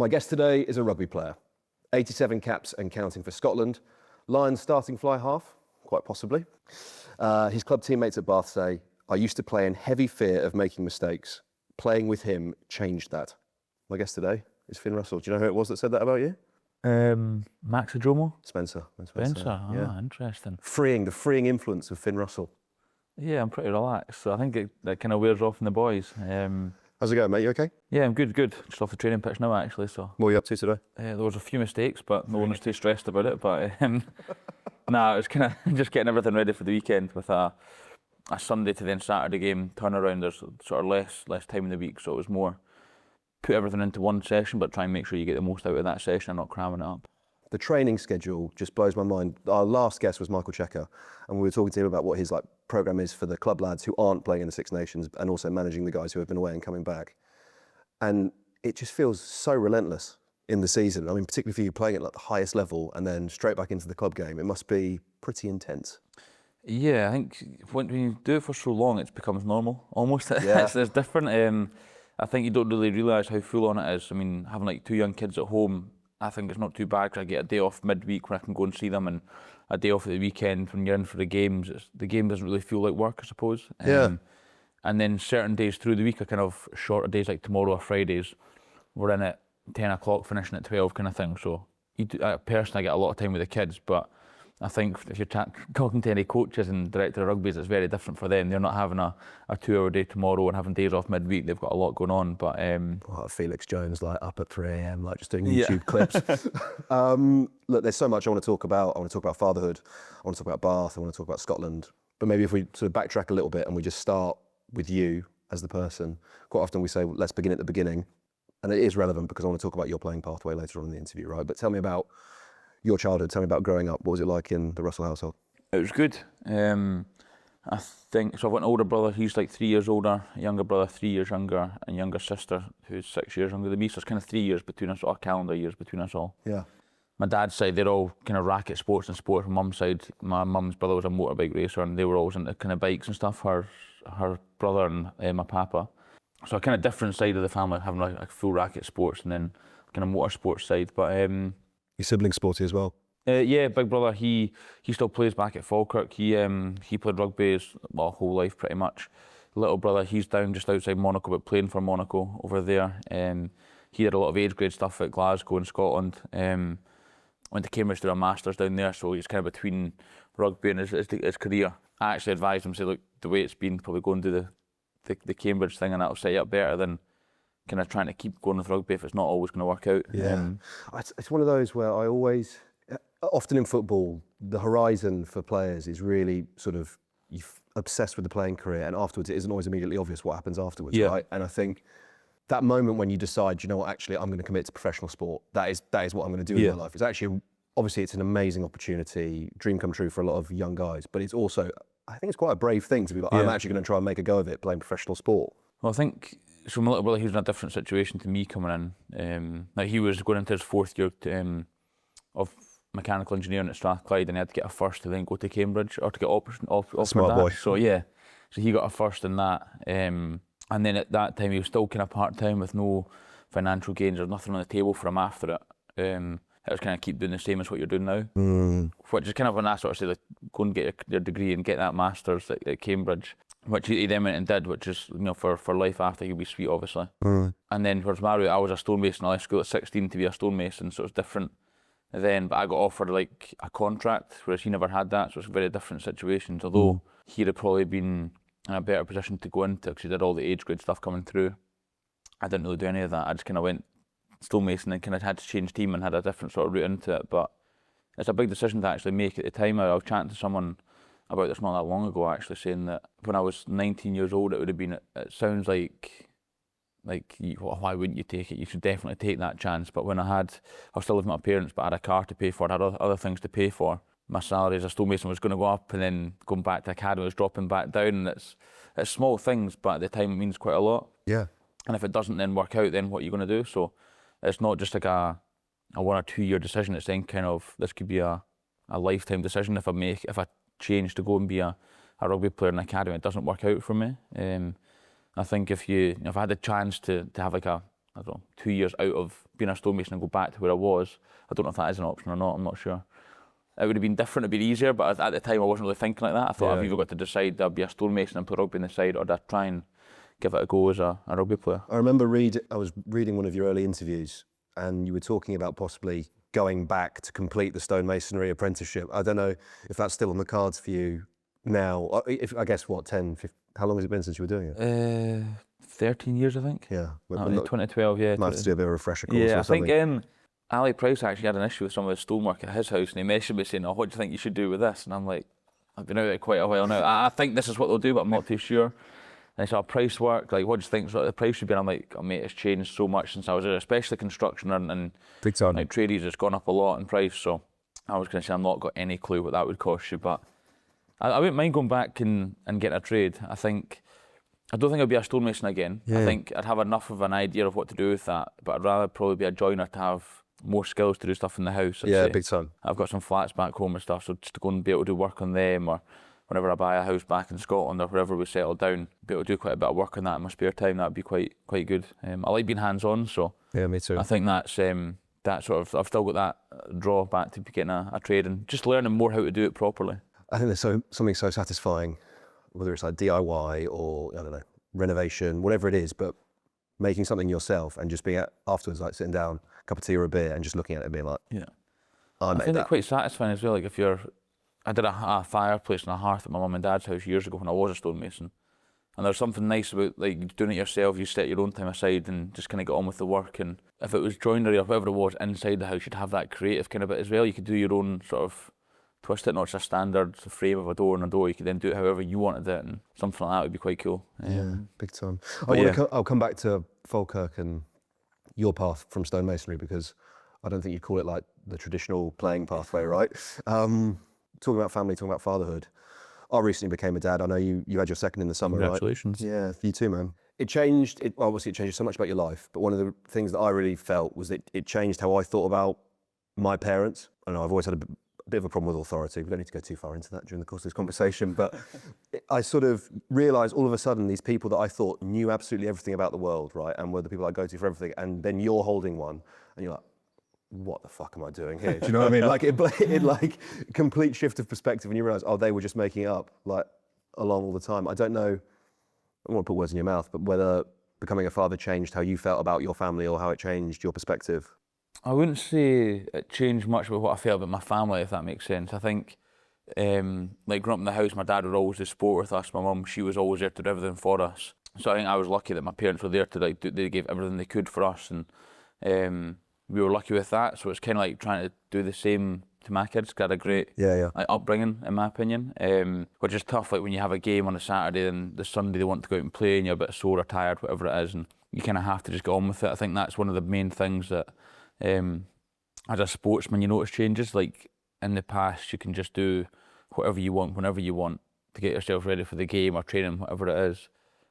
My guest today is a rugby player. 87 caps and counting for Scotland. Lions starting fly half, quite possibly. His club teammates at Bath say, I used to play in heavy fear of making mistakes. Playing with him changed that. My guest today is Finn Russell. Do you know who it was that said that about you? Max Adromo? Spencer. Yeah. Interesting. The freeing influence of Finn Russell. Yeah, I'm pretty relaxed, so I think that kind of wears off in the boys. How's it going, mate? You okay? Yeah, I'm good. Just off the training pitch now, actually. So. What are you up to today? There was a few mistakes, but no one was too stressed about it. But nah, it was kind of just getting everything ready for the weekend with a Sunday to then Saturday game turnaround. There's sort of less time in the week, so it was more put everything into one session, but try and make sure you get the most out of that session and not cramming it up. The training schedule just blows my mind. Our last guest was Michael Checker, and we were talking to him about what his program is for the club lads who aren't playing in the Six Nations, and also managing the guys who have been away and coming back. And it just feels so relentless in the season. I mean, particularly for you playing at the highest level and then straight back into the club game, it must be pretty intense. Yeah, I think when you do it for so long, it becomes normal almost. Yeah. It's different. I think you don't really realise how full on it is. I mean, having two young kids at home, I think it's not too bad because I get a day off midweek where I can go and see them, and a day off at the weekend when you're in for the games. The game doesn't really feel like work, I suppose. Yeah. And then certain days through the week are kind of shorter days, like tomorrow or Fridays. We're in at 10 o'clock, finishing at 12 kind of thing. So personally, I get a lot of time with the kids, but I think if you're talking to any coaches and director of rugby's, it's very different for them. They're not having a 2-hour day tomorrow and having days off midweek. They've got a lot going on. But Felix Jones up at 3 a.m, just doing YouTube clips. Look, there's so much I want to talk about. I want to talk about fatherhood. I want to talk about Bath. I want to talk about Scotland. But maybe if we sort of backtrack a little bit and we just start with you as the person. Quite often we say, well, let's begin at the beginning. And it is relevant because I want to talk about your playing pathway later on in the interview, right? But tell me about your childhood. Tell me about growing up. What was it like in the Russell household? It was good. I think, so I've got an older brother, he's 3 years older, a younger brother 3 years younger, and younger sister who's 6 years younger than me. So it's kind of 3 years between us, or calendar years between us all. Yeah. My dad's side, they're all kind of racket sports and sport. My mum's side, my mum's brother was a motorbike racer and they were always into kind of bikes and stuff, her brother and my papa. So a kind of different side of the family, having a full racket sports and then kind of motorsports side. But your siblings sporty as well? Yeah, big brother, he still plays back at Falkirk. He played rugby his whole life pretty much. Little brother, he's down just outside Monaco, but playing for Monaco over there. He did a lot of age grade stuff at Glasgow in Scotland. Went to Cambridge to do a masters down there, so he's kind of between rugby and his career. I actually advised him, say, look, the way it's been, probably go and do the Cambridge thing, and that'll set you up better than kind of trying to keep going with rugby if it's not always going to work out. Yeah, it's one of those where I always, often in football, the horizon for players is really sort of, you're obsessed with the playing career, and afterwards it isn't always immediately obvious what happens afterwards, right? And I think that moment when you decide, you know what, actually I'm going to commit to professional sport, that is what I'm going to do in my life. It's actually, obviously it's an amazing opportunity, dream come true for a lot of young guys, but it's also, I think it's quite a brave thing to be like, I'm actually going to try and make a go of it playing professional sport. Well, I think, so my little brother, he was in a different situation to me coming in. He was going into his 4th year of mechanical engineering at Strathclyde, and he had to get a first to then go to Cambridge, or to get offered Smart that. Boy. So so he got a first in that. And then at that time he was still kind of part-time with no financial gains. There's nothing on the table for him after it. It was kind of keep doing the same as what you're doing now. Which is kind of when I sort of say, go and get your degree and get that masters at Cambridge, which he then went and did, which is, for life after, he'll be sweet, obviously. And then for Mario, I was a stonemason. I left school at 16 to be a stonemason, so it's different then. But I got offered a contract, whereas he never had that, so it's a very different situation. Although he'd have probably been in a better position to go into, because he did all the age grade stuff coming through. I didn't really do any of that. I just kind of went stonemason and kind of had to change team and had a different sort of route into it. But it's a big decision to actually make at the time. I was chatting to someone about this not that long ago, actually, saying that when I was 19 years old, it would have been, it sounds like why wouldn't you take it? You should definitely take that chance. But when I was still living with my parents, but I had a car to pay for, I had other things to pay for. My salary as a stonemason was going to go up, and then going back to academy was dropping back down. And it's small things, but at the time it means quite a lot. Yeah. And if it doesn't then work out, then what are you going to do? So it's not just a 1 or 2 year decision. It's then kind of, this could be a lifetime decision if I change to go and be a rugby player in the academy. It doesn't work out for me. I think if I had the chance to have a I don't know, 2 years out of being a stonemason and go back to where I was. I don't know if that is an option or not, I'm not sure. It would have been different, it'd been easier, but at the time I wasn't really thinking like that. I thought I've either got to decide that I'll be a stonemason and put rugby in the side, or I'd try and give it a go as a rugby player. I remember I was reading one of your early interviews, and you were talking about possibly going back to complete the stonemasonry apprenticeship. I don't know if that's still on the cards for you now. I guess, 10, 15, how long has it been since you were doing it? 13 years, I think. Yeah. 2012, yeah. Might have to do a bit of a refresher course or something. I think Ali Price actually had an issue with some of his stonework at his house, and he messaged me saying, what do you think you should do with this? And I'm like, I've been out there quite a while now. I think this is what they'll do, but I'm not too sure. And he said, price work, like, what do you think the price should be? And I'm like, oh, mate, it's changed so much since I was there, especially construction and big time. Like tradies, it's gone up a lot in price. So I was going to say, I've not got any clue what that would cost you, but I wouldn't mind going back and getting a trade. I don't think I'd be a stonemason again. Yeah. I think I'd have enough of an idea of what to do with that, but I'd rather probably be a joiner to have more skills to do stuff in the house. Yeah, big time. I've got some flats back home and stuff, so just to go and be able to do work on them, or whenever I buy a house back in Scotland or wherever we settle down, be able to do quite a bit of work on that in my spare time. That'd be quite good. I like being hands-on, so yeah, me too. I think that's that sort of, I've still got that draw back to getting a trade and just learning more how to do it properly. I think there's something so satisfying, whether it's like DIY or, I don't know, renovation, whatever it is, but making something yourself and just being afterwards, like sitting down, a cup of tea or a beer, and just looking at it and being like, yeah, I find it quite satisfying as well. Like I did a fireplace and a hearth at my mum and dad's house years ago when I was a stonemason, and there's something nice about like doing it yourself. You set your own time aside and just kind of get on with the work. And if it was joinery or whatever it was inside the house, you'd have that creative kind of bit as well. You could do your own sort of twist it, not just a standard frame of a door and a door. You could then do it however you wanted it, and something like that would be quite cool. Yeah, big time. I'll come back to Falkirk and your path from stonemasonry, because I don't think you'd call it like the traditional playing pathway, right? Talking about family, talking about fatherhood. I recently became a dad. I know you had your second in the summer, Congratulations. Right? Yeah, you too, man. Obviously it changes so much about your life, but one of the things that I really felt was that it changed how I thought about my parents. I know I've always had a bit of a problem with authority. We don't need to go too far into that during the course of this conversation, but I sort of realised all of a sudden these people that I thought knew absolutely everything about the world, right, and were the people I go to for everything, and then you're holding one, and you're like, what the fuck am I doing here? Do you know what I mean? Like it like complete shift of perspective, and you realise, they were just making it up like along all the time. I don't know, I don't want to put words in your mouth, but whether becoming a father changed how you felt about your family or how it changed your perspective. I wouldn't say it changed much about what I felt about my family, if that makes sense. I think, like growing up in the house, my dad would always do sport with us. My mum, she was always there to do everything for us. So I think I was lucky that my parents were there to they gave everything they could for us, and we were lucky with that. So it's kind of like trying to do the same to my kids. Got a great like, upbringing, in my opinion, which is tough. Like when you have a game on a Saturday and the Sunday they want to go out and play, and you're a bit sore or tired, whatever it is, and you kind of have to just get on with it. I think that's one of the main things that. As a sportsman, you notice changes. Like in the past, you can just do whatever you want, whenever you want, to get yourself ready for the game or training, whatever it is.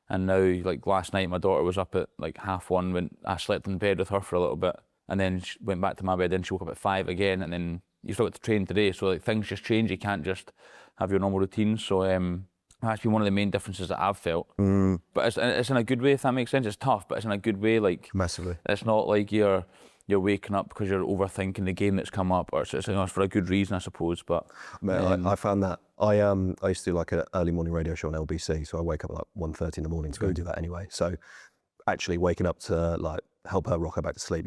And now, like last night, my daughter was up at like 1:30 when I slept in bed with her for a little bit, and then she went back to my bed. Then she woke up at 5 again, and then you still got to train today. So like things just change. You can't just have your normal routine. So that's been one of the main differences that I've felt. But it's in a good way, if that makes sense. It's tough, but it's in a good way. Like massively. It's not like you're waking up because you're overthinking the game that's come up, or it's for a good reason, I suppose. But mate, I found that I used to do like an early morning radio show on LBC, so I wake up at like 1:30 in the morning to go do that anyway. So actually waking up to like help her rock her back to sleep,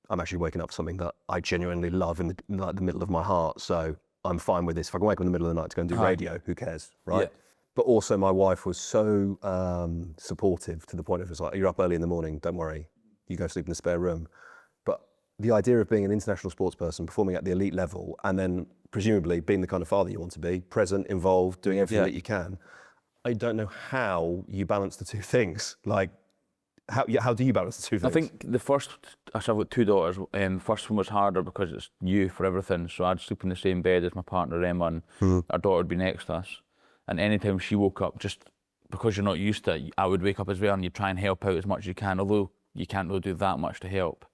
I'm actually waking up for something that I genuinely love in the middle of my heart. So I'm fine with this. If I can wake up in the middle of the night to go and do radio, who cares, right? Yeah. But also my wife was so supportive, to the point of it's like, you're up early in the morning, don't worry, you go sleep in the spare room. The idea of being an international sports person, performing at the elite level, and then presumably being the kind of father you want to be, present, involved, doing everything that you can. I don't know how you balance the two things. Like, how do you balance the two things? I think I've got two daughters. First one was harder because it's new for everything. So I'd sleep in the same bed as my partner Emma, and our daughter would be next to us. And anytime she woke up, just because you're not used to it, I would wake up as well, and you try and help out as much as you can, although you can't really do that much to help.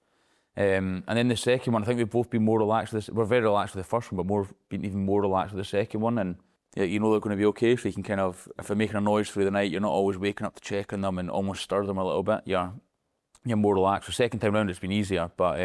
And then the second one, I think we've both been more relaxed with this. We're very relaxed with the first one, but been even more relaxed with the second one. And you know they're going to be okay, so you can kind of, if they're making a noise through the night, you're not always waking up to check on them and almost stir them a little bit. You're you're more relaxed. The second time round it's been easier, but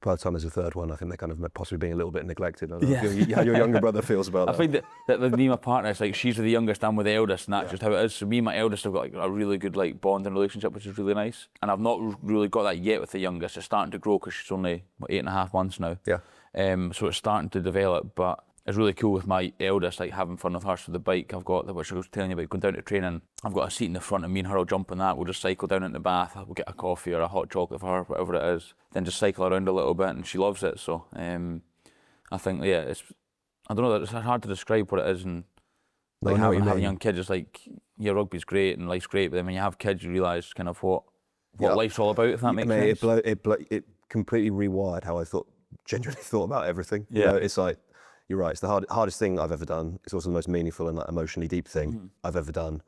by the time there's a third one, I think they're kind of possibly being a little bit neglected. I don't know how your younger brother feels about that. I think that with me and my partner, it's like she's with the youngest, I'm with the eldest, and that's just how it is. So me and my eldest have got like a really good like bonding relationship, which is really nice. And I've not really got that yet with the youngest. It's starting to grow because she's only 8.5 months now. Yeah. So it's starting to develop, but it's really cool with my eldest, like having fun with her. So the bike I've got, which I was telling you about, going down to training, I've got a seat in the front and me and her will jump on that. We'll just cycle down into Bath, we'll get a coffee or a hot chocolate for her, whatever it is, then just cycle around a little bit, and she loves it. So I think, I don't know, it's hard to describe what it is, and like having young kids, it's like, yeah, rugby's great and life's great, but then when you have kids, you realise kind of what life's all about, if that makes sense. It completely rewired how I genuinely thought about everything. Yeah. You know, it's like, you're right, it's the hardest thing I've ever done. It's also the most meaningful and like, emotionally deep thing I've ever done.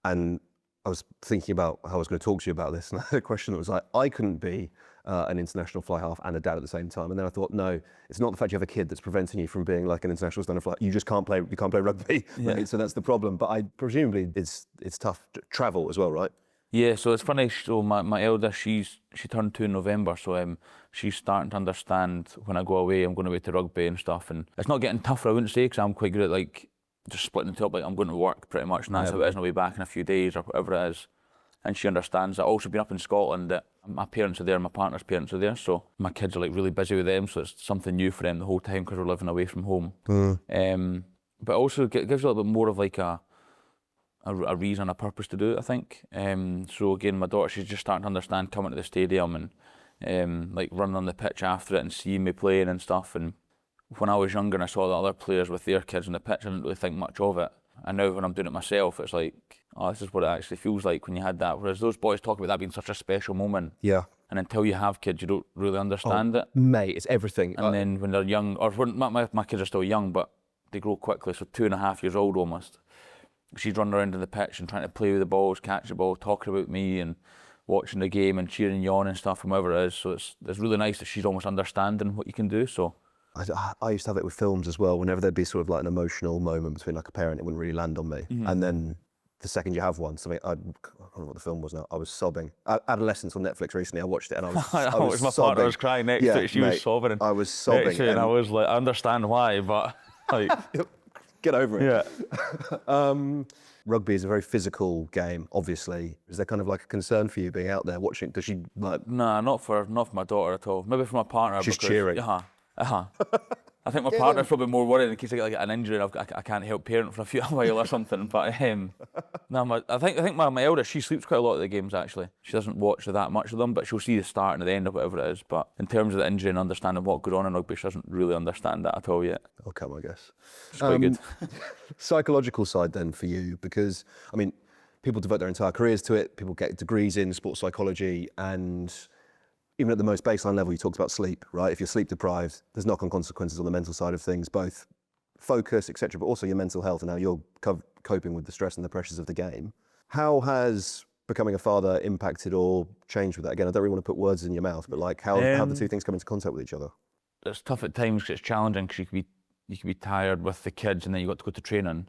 And I was thinking about how I was going to talk to you about this, and I had a question that was like, I couldn't be an international fly half and a dad at the same time. And then I thought, no, it's not the fact you have a kid that's preventing you from being like an international standard fly. You just can't play rugby. Yeah. Right? So that's the problem. But presumably it's tough to travel as well, right? Yeah, so it's funny. So my eldest, she turned 2 in November, so she's starting to understand when I go away, I'm going away to rugby and stuff. And it's not getting tougher, I wouldn't say, because I'm quite good at like just splitting the top. Like I'm going to work pretty much, and that's how it is. And I'll be back in a few days or whatever it is. And she understands that. I've also been up in Scotland, that my parents are there, my partner's parents are there, so my kids are like really busy with them. So it's something new for them the whole time because we're living away from home. But also it gives you a little bit more of like a reason, a purpose to do it, I think. So again, my daughter, she's just starting to understand coming to the stadium and like running on the pitch after it and seeing me playing and stuff. And when I was younger and I saw the other players with their kids on the pitch, I didn't really think much of it. And now when I'm doing it myself, it's like, oh, this is what it actually feels like when you had that. Whereas those boys talk about that being such a special moment. Yeah. And until you have kids, you don't really understand it. Mate, it's everything. And then when they're young, or when my kids are still young, but they grow quickly, so 2.5 years old almost. She's running around on the pitch and trying to play with the balls, catch the ball, talking about me and watching the game and cheering you on and stuff, and whatever it is. So it's really nice that she's almost understanding what you can do. So I used to have it with films as well. Whenever there'd be sort of like an emotional moment between like a parent, it wouldn't really land on me. And then the second you have one, something I don't know what the film was now. I was sobbing. Adolescence on Netflix recently. I watched it and I was my sobbing. partner was crying next to it. She was sobbing. I was sobbing, and I was like, I understand why, but like, get over it. Yeah. Rugby is a very physical game, obviously. Is there kind of like a concern for you being out there watching? Does she like? Nah, not for my daughter at all. Maybe for my partner. She's cheering. I think my partner's probably more worried in case I get like an injury and I can't help parent for a while or something. But no, I think my eldest, she sleeps quite a lot of the games actually. She doesn't watch that much of them, but she'll see the start and the end of whatever it is. But in terms of the injury and understanding what goes on in rugby, she doesn't really understand that at all yet. I'll come, I guess. It's quite good. Psychological side then for you, because I mean, people devote their entire careers to it. People get degrees in sports psychology, and even at the most baseline level, you talked about sleep, right? If you're sleep deprived, there's knock-on consequences on the mental side of things, both focus, etc., but also your mental health and how you're coping with the stress and the pressures of the game. How has becoming a father impacted or changed with that? Again, I don't really want to put words in your mouth, but like how the two things come into contact with each other? It's tough at times because it's challenging because you can be tired with the kids and then you've got to go to training.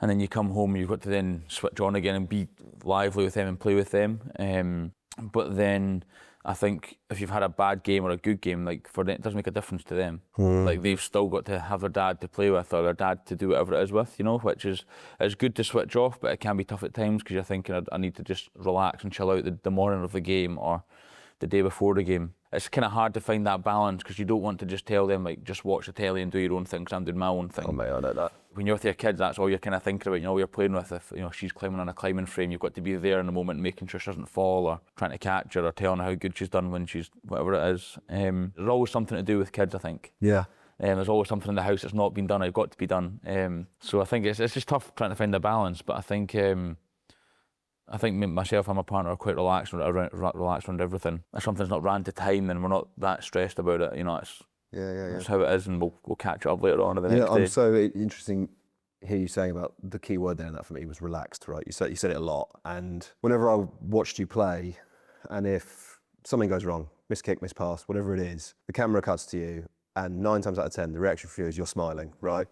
And then you come home and you've got to then switch on again and be lively with them and play with them. But then I think if you've had a bad game or a good game, like for them, it doesn't make a difference to them. Like they've still got to have their dad to play with or their dad to do whatever it is with, you know, which is it's good to switch off, but it can be tough at times because you're thinking I need to just relax and chill out the morning of the game or the day before the game. It's kind of hard to find that balance because you don't want to just tell them like just watch the telly and do your own thing because I'm doing my own thing. Oh mate, I know that. When you're with your kids, that's all you're kind of thinking about. You know, you're playing with. If you know she's climbing on a climbing frame, you've got to be there in the moment, making sure she doesn't fall, or trying to catch her, or telling her how good she's done when she's whatever it is. There's always something to do with kids, I think. Yeah. There's always something in the house that's not been done. It's got to be done. So I think it's just tough trying to find the balance. But I think myself and my partner are quite relaxed around everything. If something's not ran to time, then we're not that stressed about it. You know, it's That's how it is, and we'll catch up later on in the next day. I'm so interesting. Hear you saying about the key word there, and that for me was relaxed, right? You said it a lot, and whenever I watched you play, and if something goes wrong, miss kick, miss pass, whatever it is, the camera cuts to you, and 9 times out of 10, the reaction for you is you're smiling, right?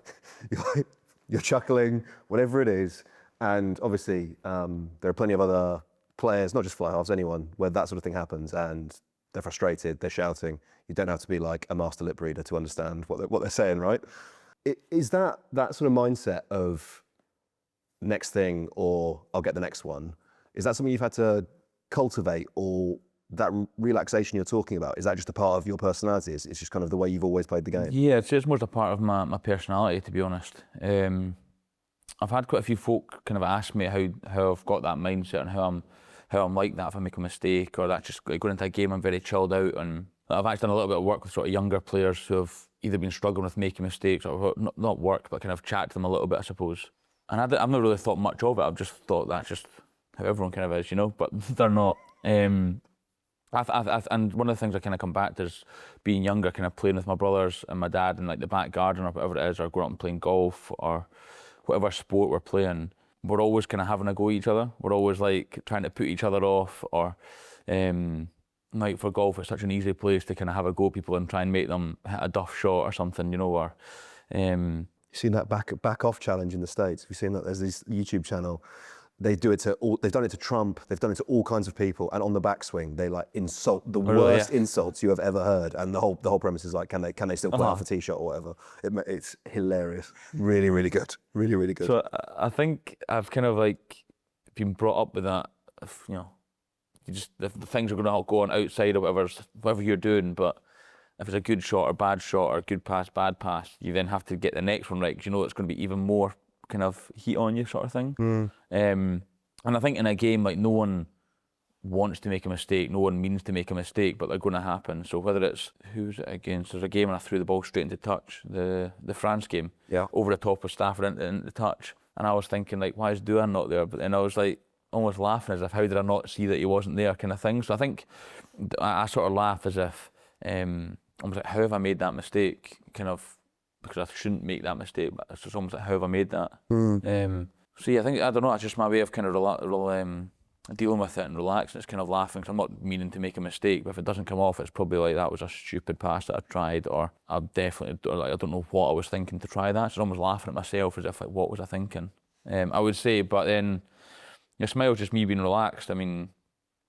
You're chuckling, whatever it is, and obviously there are plenty of other players, not just fly halves, anyone, where that sort of thing happens and they're frustrated, they're shouting. You don't have to be like a master lip reader to understand what they're saying, right? Is that sort of mindset of next thing or I'll get the next one, is that something you've had to cultivate, or that relaxation you're talking about, is that just a part of your personality? It's just kind of the way you've always played the game? Yeah, it's just more a part of my personality, to be honest. I've had quite a few folk kind of ask me how I've got that mindset and how I'm like that if I make a mistake, or that's just like going into a game I'm very chilled out. And I've actually done a little bit of work with sort of younger players who have either been struggling with making mistakes or not work, but kind of chat to them a little bit, I suppose. And I've not really thought much of it. I've just thought that's just how everyone kind of is, you know, but they're not. And one of the things I kind of come back to is being younger, kind of playing with my brothers and my dad in like the back garden or whatever it is, or going out and playing golf or whatever sport we're playing. We're always kind of having a go at each other. We're always like trying to put each other off, or like for golf, it's such an easy place to kind of have a go at people and try and make them hit a duff shot or something, you know, or... You've seen that back off challenge in the States? Have you seen that? There's this YouTube channel. They've done it to Trump, they've done it to all kinds of people, and on the backswing they like insult the worst insults you have ever heard, and the whole premise is like, can they still play off a tee shot or whatever? It's hilarious, really good, really good. So I think I've kind of like been brought up with that, you know, the things are going to go on outside or whatever you're doing, but if it's a good shot or bad shot or good pass, bad pass, you then have to get the next one right, because you know it's going to be even more kind of heat on you, sort of thing. And I think in a game, like, no one wants to make a mistake, no one means to make a mistake, but they're going to happen. So whether it's, who's it against? There's a game and I threw the ball straight into touch, the France game, over the top of Stafford into touch, and I was thinking like, why is Duan not there? But then I was like almost laughing as if, how did I not see that he wasn't there, kind of thing. So I think I sort of laugh as if almost like, how have I made that mistake, kind of, because I shouldn't make that mistake, but it's just almost like, how have I made that? So yeah, I don't know, it's just my way of kind of dealing with it and relaxing. It's kind of laughing, because I'm not meaning to make a mistake, but if it doesn't come off, it's probably like, that was a stupid pass that I tried, or I don't know what I was thinking to try that. So I'm almost laughing at myself as if like, what was I thinking? I would say, but then your smile's just me being relaxed. I mean,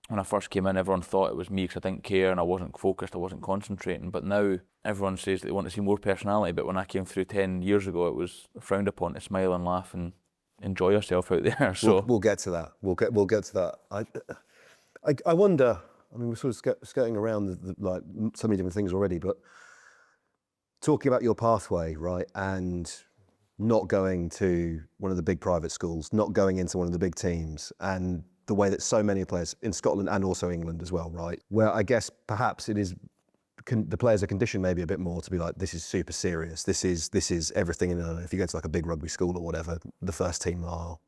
when I first came in, everyone thought it was me because I didn't care and I wasn't focused, I wasn't concentrating. But now everyone says that they want to see more personality. But when I came through 10 years ago, it was frowned upon to smile and laugh and enjoy yourself out there. So we'll get to that. We'll get to that. I wonder. I mean, we're sort of skirting around like so many different things already, but talking about your pathway, right, and not going to one of the big private schools, not going into one of the big teams, and the way that so many players in Scotland and also England as well, right? Where I guess perhaps it is, the players are conditioned maybe a bit more to be like, this is super serious. This is everything. If you go to like a big rugby school or whatever, the first team are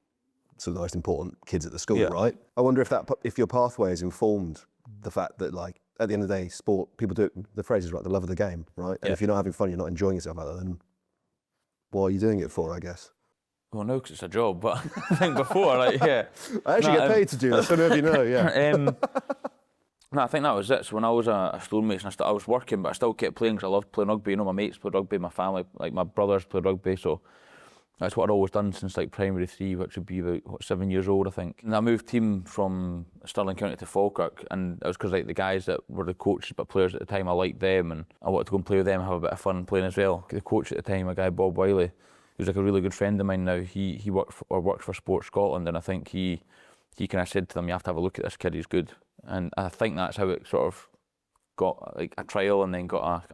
sort of the most important kids at the school, right? I wonder if your pathway has informed the fact that, like, at the end of the day, sport, people do it, the phrase is right, the love of the game, right? And if you're not having fun, you're not enjoying yourself out there, then what are you doing it for, I guess? Well, no, because it's a job, but I think before, like, yeah. I actually get paid to do this, I don't know if you know, yeah. No, I think that was it. So when I was a schoolmate, and I was working, but I still kept playing because I loved playing rugby. You know, my mates played rugby, my family, like my brothers played rugby, so that's what I'd always done since like primary 3, which would be about 7 years old, I think. And I moved team from Stirling County to Falkirk, and it was because like the guys that were the coaches but players at the time, I liked them, and I wanted to go and play with them and have a bit of fun playing as well. The coach at the time, a guy Bob Wiley, who's like a really good friend of mine now, he worked for Sport Scotland, and I think he kind of said to them, you have to have a look at this kid, he's good. And I think that's how it sort of got like a trial and then got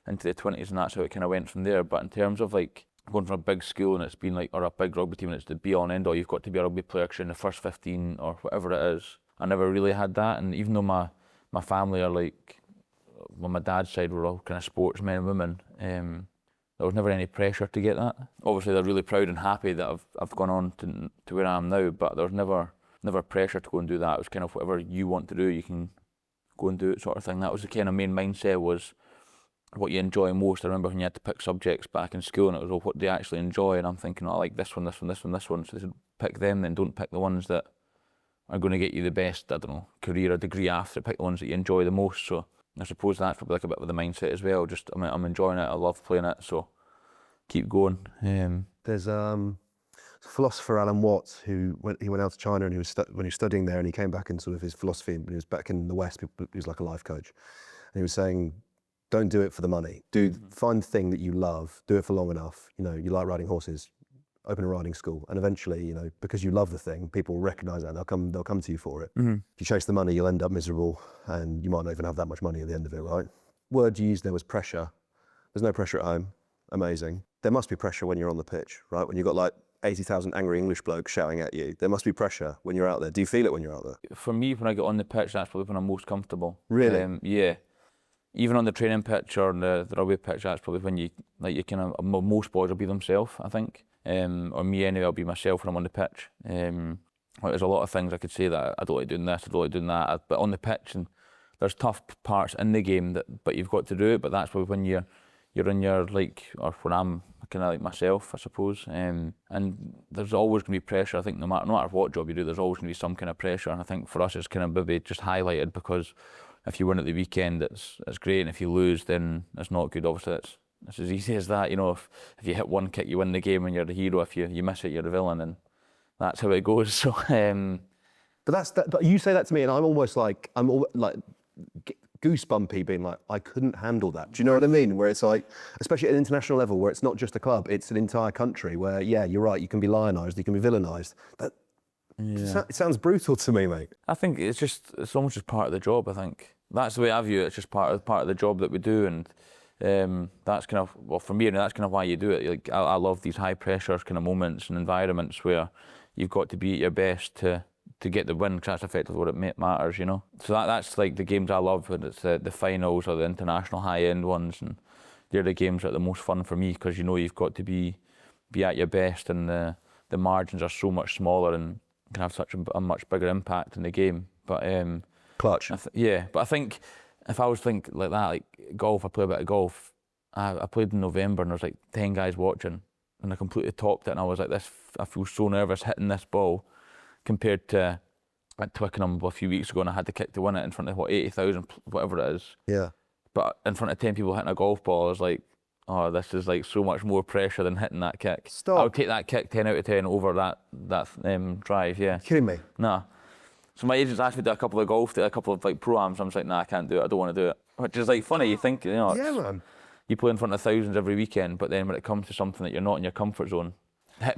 into the 20s, and that's how it kind of went from there. But in terms of like going from a big school and it's been like, or a big rugby team and it's the be all and end all, you've got to be a rugby player 'cause you're in the first 15 or whatever it is. I never really had that, and even though my family are like, well, my dad's side were all kind of sportsmen and women, there was never any pressure to get that. Obviously they're really proud and happy that I've gone on to where I am now, but there was never pressure to go and do that. It was kind of whatever you want to do, you can go and do it, sort of thing. That was the kind of main mindset, was what you enjoy most. I remember when you had to pick subjects back in school and it was, well, what do you actually enjoy? And I'm thinking, oh, I like this one, this one, this one, this one. So they said, pick them, then don't pick the ones that are going to get you the best, I don't know, career or degree after. Pick the ones that you enjoy the most. So I suppose that's probably like a bit of the mindset as well. Just, I'm enjoying it, I love playing it, so keep going. There's so philosopher Alan Watts, he went out to China and when he was studying there, and he came back and sort of his philosophy, and he was back in the West, he was like a life coach, and he was saying, don't do it for the money. Find the thing that you love, do it for long enough. You know, you like riding horses, open a riding school, and eventually, you know, because you love the thing, people will recognise that and they'll come to you for it. If you chase the money, you'll end up miserable, and you might not even have that much money at the end of it, right? Word you used there was pressure. There's no pressure at home. Amazing. There must be pressure when you're on the pitch, right? When you've got like 80,000 angry English blokes shouting at you, there must be pressure when you're out there. Do you feel it when you're out there? For me, when I get on the pitch, that's probably when I'm most comfortable. Really? Yeah. Even on the training pitch or the rugby pitch, that's probably when you kind of, most boys will be themselves, I think. Or me anyway, I'll be myself when I'm on the pitch. There's a lot of things I could say that I don't like doing this, I don't like doing that, but on the pitch, and there's tough parts in the game but you've got to do it. But that's probably when you're in your or when I'm kind of like myself, I suppose. And there's always going to be pressure. I think no matter what job you do, there's always going to be some kind of pressure. And I think for us, it's kind of maybe just highlighted because if you win at the weekend, it's great, and if you lose, then it's not good. Obviously, it's as easy as that. You know, if you hit one kick, you win the game and you're the hero. If you miss it, you're the villain, and that's how it goes. So, but you say that to me, and I'm goosebumpy, being like, I couldn't handle that. Do you know what I mean? Where it's like, especially at an international level, where it's not just a club, it's an entire country. Where you're right, you can be lionised, you can be villainised. It sounds brutal to me, mate. I think it's almost just part of the job. I think that's the way I view it. It's just part of the job that we do, and that's kind of, well, for me, and that's kind of why you do it. Like I love these high pressure kind of moments and environments where you've got to be at your best to get the win, because that's effectively what it matters, you know. So that's like the games I love, when it's the finals or the international high end ones, and they're the games that are the most fun for me, because you know you've got to be at your best, and the margins are so much smaller and can have such a much bigger impact in the game. But clutch. But I think if I was thinking like that, like golf, I play a bit of golf. I played in November, and there was like 10 guys watching, and I completely topped it, and I was like, I feel so nervous hitting this ball, compared to at Twickenham a few weeks ago, and I had the kick to win it in front of 80,000, whatever it is. Yeah. But in front of 10 people hitting a golf ball, I was like, oh, this is like so much more pressure than hitting that kick. Stop. I would take that kick 10 out of 10 over that drive. Yeah. You're kidding me? Nah. So my agents asked me to do a couple of like pro-ams. I was like, nah, I can't do it. I don't want to do it. Which is like funny. You think, you know, yeah, man. You play in front of thousands every weekend, but then when it comes to something that you're not in your comfort zone,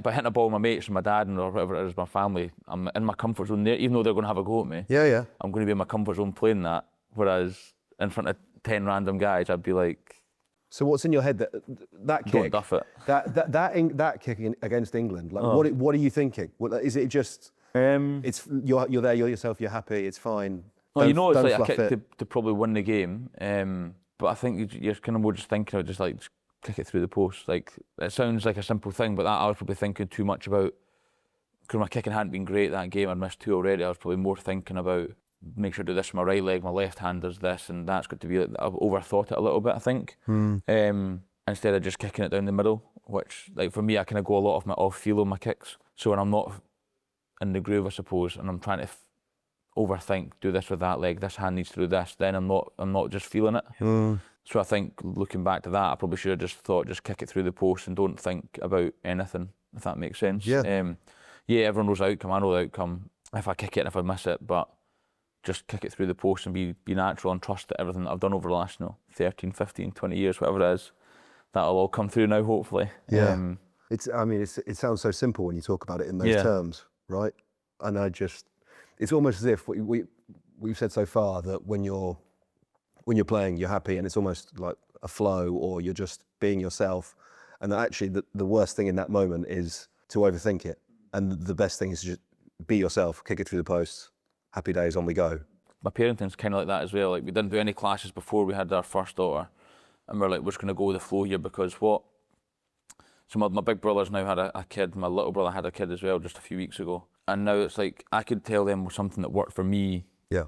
by hitting a ball with my mates and my dad and or whatever it is, my family, I'm in my comfort zone there, even though they're going to have a go at me. Yeah. I'm going to be in my comfort zone playing that, whereas in front of 10 random guys, I'd be like. So what's in your head that kick? Don't duff it. That kick against England. Like, what are you thinking? Is it just? It's you're there, you're yourself, you're happy, it's fine. Well, you know, it's like a kick to probably win the game. But I think you're kind of more just thinking of just kick it through the post. Like, it sounds like a simple thing, but that I was probably thinking too much about, because my kicking hadn't been great that game. I'd missed 2 already. I was probably more thinking about, make sure I do this with my right leg, my left hand does this, and that's got to be, I've overthought it a little bit, I think. Instead of just kicking it down the middle, which, like, for me, I kind of go a lot of my off-feel on my kicks. So when I'm not in the groove, I suppose, and I'm trying to overthink, do this with that leg, this hand needs to do this, then I'm not just feeling it. So I think, looking back to that, I probably should have just thought, just kick it through the post and don't think about anything, if that makes sense. Yeah. Everyone knows the outcome, I know the outcome, if I kick it and if I miss it, but just kick it through the post and be natural and trust that everything that I've done over the last 13, 15, 20 years, whatever it is, that'll all come through now, hopefully. Yeah. It sounds so simple when you talk about it in those terms, right? And it's almost as if we've said so far that when you're playing, you're happy, and it's almost like a flow, or you're just being yourself. And that actually the worst thing in that moment is to overthink it. And the best thing is to just be yourself, kick it through the post, happy days, on we go. My parenting's kind of like that as well. Like, we didn't do any classes before we had our first daughter, and we're like, we're just going to go with the flow here, because So my big brother's now had a kid, my little brother had a kid as well just a few weeks ago. And now it's like, I could tell them something that worked for me,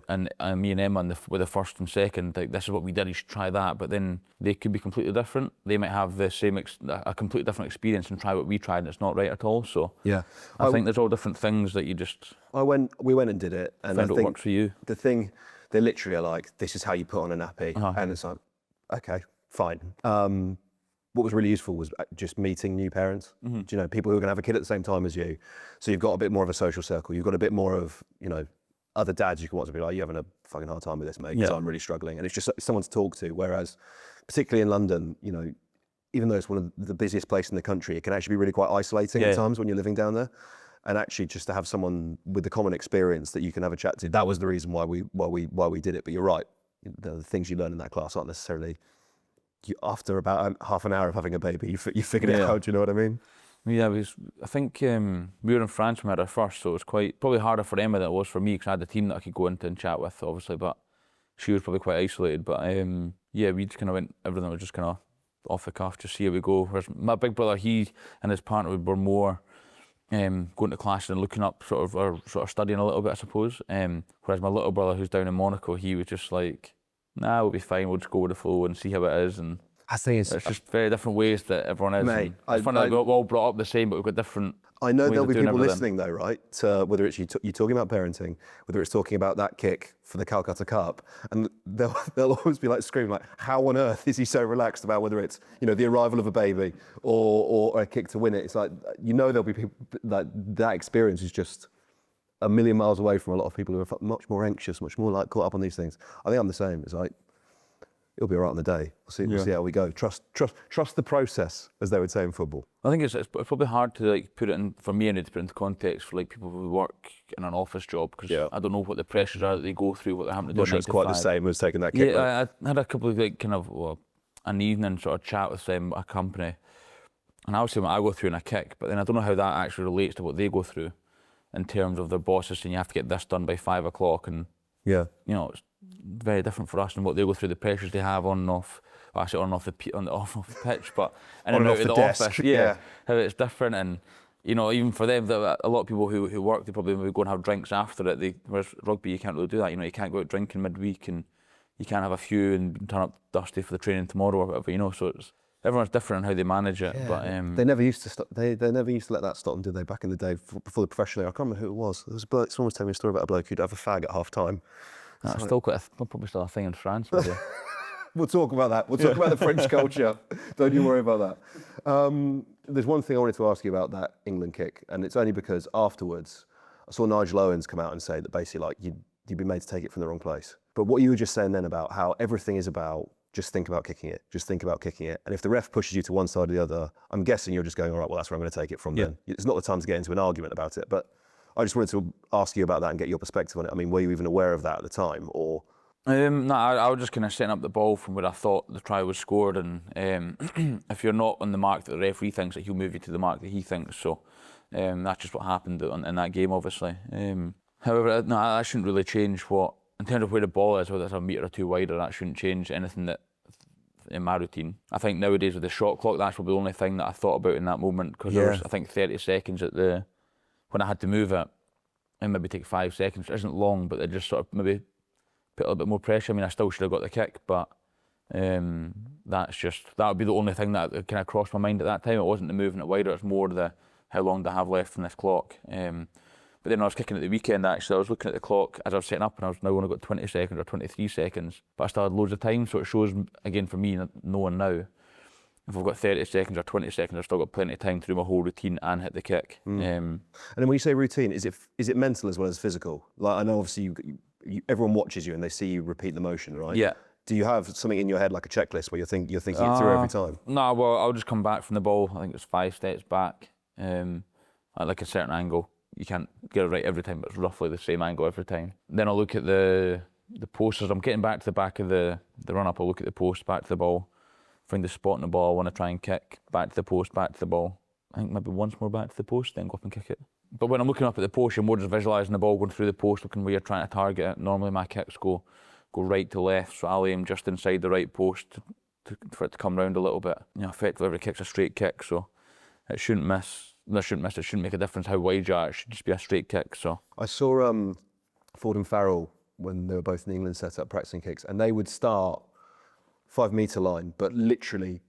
and me and Emma with the first and second, like, this is what we did, you should try that. But then they could be completely different. They might have the same, a completely different experience and try what we tried, and it's not right at all. So I think there's all different things that you just. We went and did it, and find what works for you. The thing, they literally are like, this is how you put on a nappy, and it's like, okay, fine. what was really useful was just meeting new parents. Do you know, people who are going to have a kid at the same time as you. So you've got a bit more of a social circle. You've got a bit more of, you know, other dads you can watch and be like, you're having a fucking hard time with this, mate, because I'm really struggling. And it's just someone to talk to. Whereas, particularly in London, you know, even though it's one of the busiest places in the country, it can actually be really quite isolating at times when you're living down there. And actually, just to have someone with the common experience that you can have a chat to, that was the reason why we did it. But you're right, the things you learn in that class aren't necessarily. After about half an hour of having a baby, you figured it out. Do you know what I mean? Yeah, I think we were in France when we had our first, so it was probably harder for Emma than it was for me because I had the team that I could go into and chat with, obviously, but she was probably quite isolated. But yeah, we just kind of went, everything was just kind of off the cuff, just see how we go. Whereas my big brother, he and his partner were more going to classes and looking up, sort of studying a little bit, I suppose. Whereas my little brother, who's down in Monaco, he was just like, nah, we'll be fine, we'll just go with the flow and see how it is. And I think it's just very different ways that everyone is. Mate, it's funny that we're all brought up the same, but we've got different. I know there'll be people listening though, right? Whether it's you talking about parenting, whether it's talking about that kick for the Calcutta Cup, and they'll always be like screaming like, how on earth is he so relaxed about whether it's, you know, the arrival of a baby or a kick to win it? It's like, you know, there'll be people that experience is just a million miles away from a lot of people who are much more anxious, much more like caught up on these things. I think I'm the same. It's like, it'll be all right on the day. We'll see how we go. Trust the process, as they would say in football. I think it's probably hard to like put it in, for me, I need to put it into context for like people who work in an office job, because I don't know what the pressures are that they go through, what they're having to do. I'm not sure it's quite the same as taking that kick. Yeah, I had a couple of like kind of an evening sort of chat with a company, and I was saying what I go through in a kick, but then I don't know how that actually relates to what they go through in terms of their bosses saying you have to get this done by 5 o'clock, and you know, it's very different for us and what they go through, the pressures they have on and off. Well, actually on and off the pitch, but in and out of the office, how it's different. And you know, even for them, a lot of people who work, they probably maybe go and have drinks after it. Whereas rugby, you can't really do that. You know, you can't go out drinking midweek, and you can't have a few and turn up dusty for the training tomorrow or whatever. You know, so everyone's different in how they manage it. But they never used to stop. They never used to let that stop them, did they? Back in the day, before the professional era. I can't remember who it was. There was a bloke. Someone was telling me a story about a bloke who'd have a fag at half time. That's still probably still a thing in France. Maybe. We'll talk about that. We'll talk about the French culture. Don't you worry about that. There's one thing I wanted to ask you about that England kick, and it's only because afterwards I saw Nigel Owens come out and say that basically like you'd been made to take it from the wrong place. But what you were just saying then about how everything is about just think about kicking it, just think about kicking it. And if the ref pushes you to one side or the other, I'm guessing you're just going, all right, well, that's where I'm going to take it from then. It's not the time to get into an argument about it, but I just wanted to ask you about that and get your perspective on it. I mean, were you even aware of that at the time, or? No, I was just kind of setting up the ball from where I thought the try was scored, and if you're not on the mark that the referee thinks, that he'll move you to the mark that he thinks. So that's just what happened in that game, obviously. However, no, I shouldn't really change in terms of where the ball is, whether it's a metre or two wider. That shouldn't change anything that in my routine. I think nowadays with the shot clock, that's probably the only thing that I thought about in that moment, because there was, I think, 30 seconds when I had to move it, and maybe take 5 seconds, which isn't long, but they just sort of maybe put a little bit more pressure. I mean, I still should have got the kick, but that would be the only thing that kind of crossed my mind at that time. It wasn't the moving it wider, it's more the how long do I have left from this clock. But then when I was kicking at the weekend, actually, I was looking at the clock as I was setting up, and I was now only got 20 seconds or 23 seconds, but I still had loads of time, so it shows, again, for me, knowing now, if I've got 30 seconds or 20 seconds, I've still got plenty of time to do my whole routine and hit the kick. And then when you say routine, is it mental as well as physical? Like, I know obviously everyone watches you and they see you repeat the motion, right? Yeah. Do you have something in your head like a checklist where you're thinking it through every time? No, well, I'll just come back from the ball. I think it's 5 steps back, at like a certain angle. You can't get it right every time, but it's roughly the same angle every time. Then I'll look at the post. As I'm getting back to the back of the run-up, I'll look at the post, back to the ball, find the spot in the ball I want to try and kick, back to the post, back to the ball. I think maybe once more back to the post, then go up and kick it. But when I'm looking up at the post, you're more just visualising the ball going through the post, looking where you're trying to target it. Normally my kicks go right to left, so I'll aim just inside the right post for it to come round a little bit. You know, effectively every kick's a straight kick, so it shouldn't miss. It shouldn't make a difference how wide you are, it should just be a straight kick. So I saw Ford and Farrell when they were both in England set up practicing kicks, and they would start 5 metre line, but literally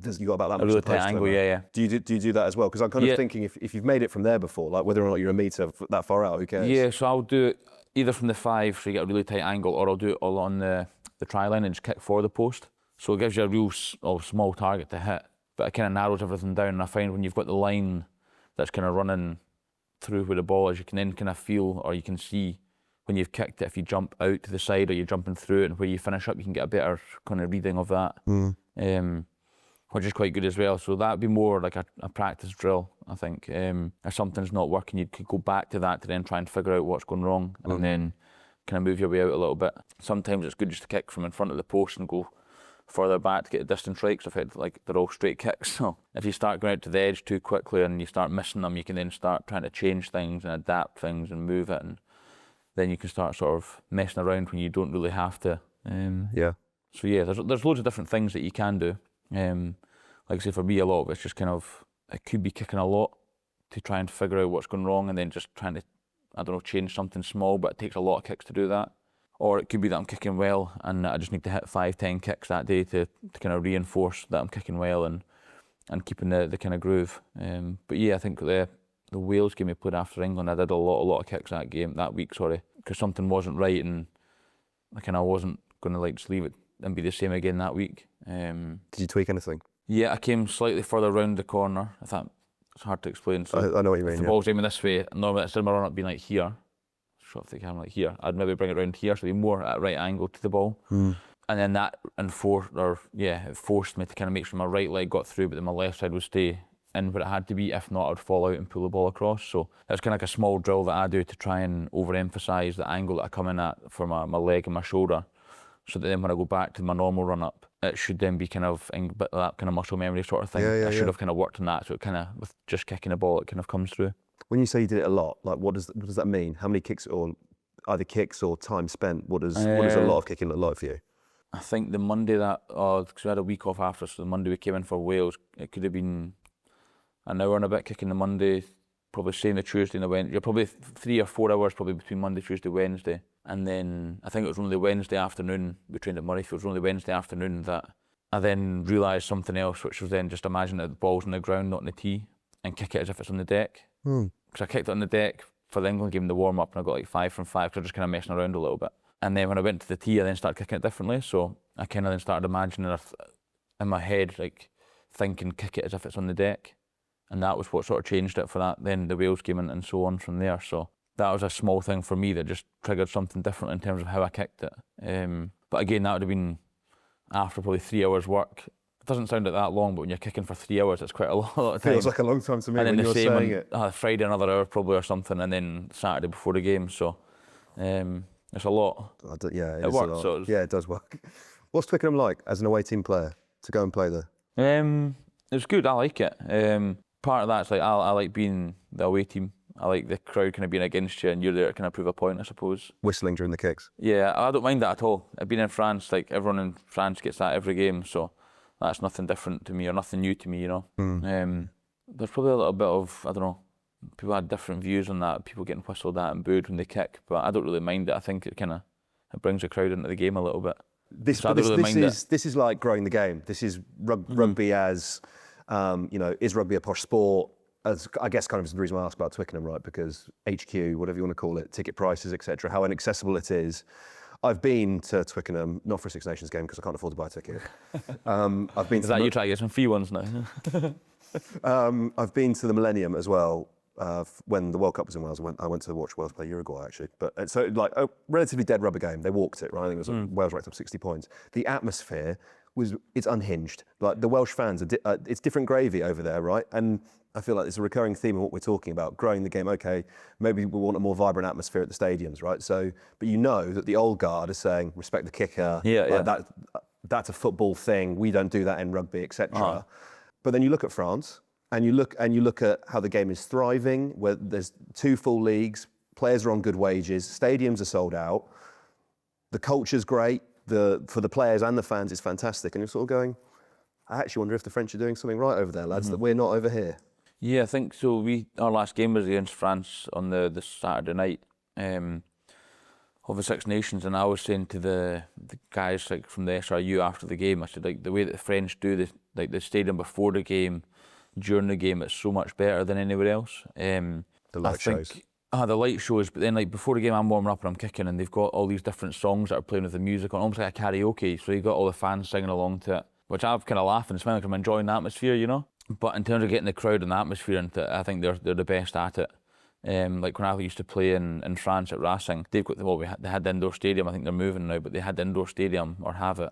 you got about that much really tight angle, yeah. Do you do that as well? Because I'm kind of thinking if you've made it from there before, like whether or not you're a metre that far out, who cares? Yeah, so I'll do it either from the 5, so you get a really tight angle, or I'll do it all on the try line and just kick for the post. So it gives you a real small target to hit, but it kind of narrows everything down. And I find when you've got the line that's kind of running through where the ball is, you can then kind of feel, or you can see when you've kicked it, if you jump out to the side or you're jumping through it, and where you finish up, you can get a better kind of reading of that, which is quite good as well. So that would be more like a practice drill, I think. If something's not working, you could go back to that to then try and figure out what's going wrong, and then kind of move your way out a little bit. Sometimes it's good just to kick from in front of the post and go further back to get a distance right, because I've had, like, they're all straight kicks. So if you start going out to the edge too quickly and you start missing them, you can then start trying to change things and adapt things and move it, and then you can start sort of messing around when you don't really have to. So yeah, there's loads of different things that you can do. Like I say, for me, a lot of it's just kind of, it could be kicking a lot to try and figure out what's going wrong, and then just trying to, I don't know, change something small, but it takes a lot of kicks to do that. Or it could be that I'm kicking well and I just need to hit 5-10 kicks that day to kind of reinforce that I'm kicking well and keeping the kind of groove. But yeah, I think the Wales game we played after England, I did a lot of kicks that week, because something wasn't right, and I kind of wasn't going to just leave it and be the same again that week. Did you tweak anything? Yeah, I came slightly further round the corner. I thought it's hard to explain. So I know what you mean. If the ball's aiming this way, normally instead of my run up being like here, shot off the camera like here, I'd maybe bring it around here, so it'd be more at a right angle to the ball. And then that it forced me to kind of make sure my right leg got through, but then my left side would stay in where it had to be. If not, I would fall out and pull the ball across. So it's kind of like a small drill that I do to try and overemphasise the angle that I come in at for my leg and my shoulder, so that then when I go back to my normal run up, it should then be kind of a bit of that kind of muscle memory sort of thing. I should have kind of worked on that, so it kind of, with just kicking the ball, it kind of comes through. When you say you did it a lot, like what does that mean? How many kicks, or either kicks or time spent? What does a lot of kicking look like for you? I think the Monday because we had a week off after, so the Monday we came in for Wales, it could have been an hour and a bit kicking the Monday, probably same the Tuesday and the Wednesday. You're probably 3 or 4 hours probably between Monday, Tuesday, Wednesday. And then I think it was only Wednesday afternoon, we trained at Murrayfield, it was only Wednesday afternoon that I then realised something else, which was then just imagine that the ball's on the ground, not on the tee, and kick it as if it's on the deck. Because I kicked it on the deck for the England game, the warm-up, and I got like 5 from 5, because I was just kind of messing around a little bit. And then when I went to the tee, I then started kicking it differently, so I kind of then started imagining in my head, like, thinking kick it as if it's on the deck. And that was what sort of changed it for that, then the Wales game and so on from there. So that was a small thing for me that just triggered something different in terms of how I kicked it. But again, that would have been after probably 3 hours work. It doesn't sound like that long, but when you're kicking for 3 hours, it's quite a lot of time. Feels like a long time to me when you're saying it. Friday another hour probably or something, and then Saturday before the game. So it's a lot. It works. So it does work. What's Twickenham like as an away team player to go and play there? It's good. I like it. Part of that's like I like being the away team. I like the crowd kind of being against you, and you're there to kind of prove a point, I suppose. Whistling during the kicks? Yeah, I don't mind that at all. I've been in France, like everyone in France gets that every game, so that's nothing different to me or nothing new to me, you know. There's probably a little bit of, I don't know, people had different views on that, people getting whistled at and booed when they kick, but I don't really mind it. I think it brings the crowd into the game a little bit. This is like growing the game. This is rugby as, is rugby a posh sport? As I guess kind of is the reason why I asked about Twickenham, right? Because HQ, whatever you want to call it, ticket prices, etc., how inaccessible it is. I've been to Twickenham, not for a Six Nations game because I can't afford to buy a ticket. I've been. Is that you try to get some free ones now? I've been to the Millennium as well. When the World Cup was in Wales, I went to watch Wales play Uruguay actually. But so like a relatively dead rubber game. They walked it, right? I think it was Wales racked up 60 points. The atmosphere it's unhinged. Like the Welsh fans it's different gravy over there, right? And I feel like it's a recurring theme of what we're talking about, growing the game. Okay, maybe we want a more vibrant atmosphere at the stadiums, right? So, but you know that the old guard is saying respect the kicker. That's a football thing. We don't do that in rugby, etc. But then you look at France, and you look at how the game is thriving, where there's 2 full leagues, players are on good wages, stadiums are sold out, the culture's great, for the players and the fans it's fantastic, and you're sort of going, I actually wonder if the French are doing something right over there, lads, that we're not over here. Yeah, I think so. Our last game was against France on the Saturday night of the Six Nations, and I was saying to the guys like from the SRU after the game, I said like the way that the French do the stadium before the game, during the game, it's so much better than anywhere else. The light shows. The light shows, but then like before the game I'm warming up and I'm kicking and they've got all these different songs that are playing with the music on, almost like a karaoke, so you've got all the fans singing along to it, which I've kind of laughing and smiling like I'm enjoying the atmosphere, you know. But in terms of getting the crowd and the atmosphere into it, I think they're the best at it. Like when I used to play in France at Racing, they've got they had the indoor stadium. I think they're moving now, but they had the indoor stadium, or have it,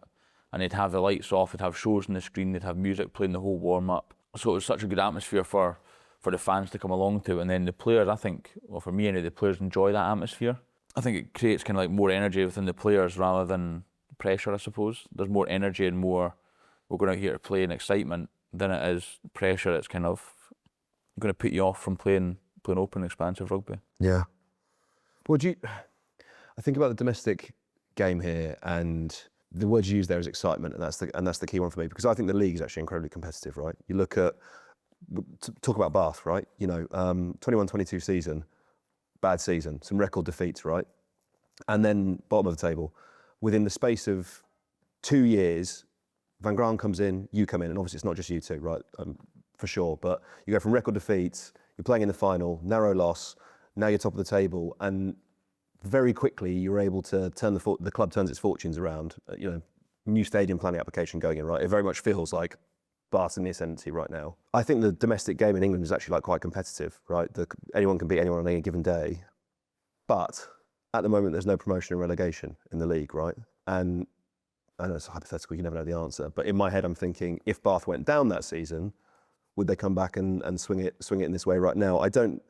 and they'd have the lights off, they'd have shows on the screen, they'd have music playing the whole warm up. So it was such a good atmosphere for the fans to come along to, and then the players, I think, well for me anyway, the players enjoy that atmosphere. I think it creates kind of like more energy within the players rather than pressure, I suppose. There's more energy and more, we're going out here to play, and excitement than it is pressure. It's kind of going to put you off from playing open, expansive rugby. Yeah. Well, I think about the domestic game here, and the word you use there is excitement, and that's the key one for me, because I think the league is actually incredibly competitive, right? You look at, talk about Bath, right? You know, 21-22 season, bad season, some record defeats, right? And then bottom of the table. Within the space of 2 years, Van Graan comes in, you come in, and obviously it's not just you two, right? For sure, but you go from record defeats, you're playing in the final, narrow loss, now you're top of the table, and very quickly you're able to turn the club turns its fortunes around. You know, new stadium planning application going in, right? It very much feels like Bath's in the ascendancy right now. I think the domestic game in England is actually like quite competitive, right? Anyone can beat anyone on any given day, but at the moment there's no promotion and relegation in the league, right? And I know it's hypothetical, you never know the answer, but in my head I'm thinking, if Bath went down that season, would they come back and swing it in this way right now? I'm